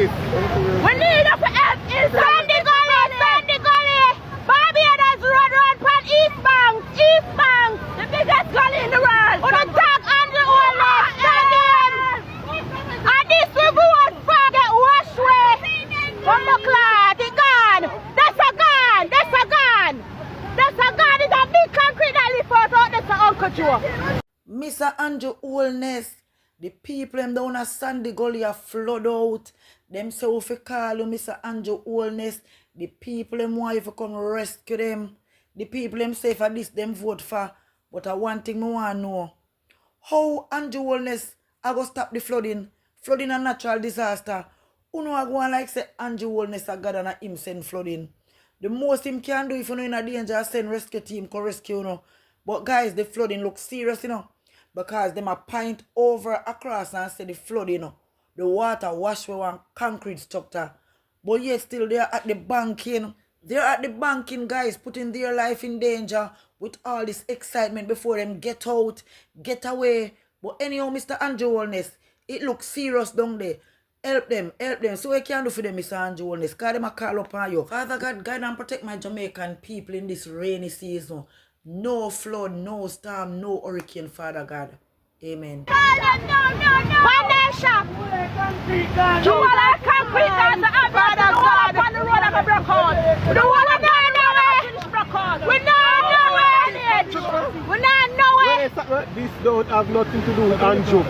this. We need help in Sandy Gully, Sandy Gully. Barbados Road from East Bank, the biggest gully in the world. On the tag on the whole and this we vote for get wash away from the cloud. It's gone. That's a gun. That's a gun. That's a gun. It's a big concrete that lift out. That's an Uncle Joe. Mr. Andrew Holiness, the people them down at Sandy Gully are flood out. Them say if you call you Mr. Andrew Holiness, the people them want you to come rescue them. The people them say for this them vote for. But one thing I want to know. How Andrew Holiness I go stop the flooding? Flooding a natural disaster. Who know I go on like say Andrew Holiness a God and a him send flooding. The most him can do if you know in a danger send rescue team to rescue you know. But guys, the flooding looks serious, you know. Because them a pint over across and say the flood, you know. The water wash with one concrete structure. But yet still they are at the banking. They're at the banking, guys, putting their life in danger with all this excitement before them get out, get away. But anyhow, Mr. Andrew Holiness, it looks serious down there. Help them, help them. So what can do for them, Mr. Andrew Holiness? Because them a call upon you. Father God, guide and protect my Jamaican people in this rainy season. No flood, no storm, no hurricane, Father God. Amen. No. One nation. You all are concrete as the abroad and God on the road of a broke out. The whole of nowhere. We not nowhere. We not nowhere. This don't have nothing to do with Andrew.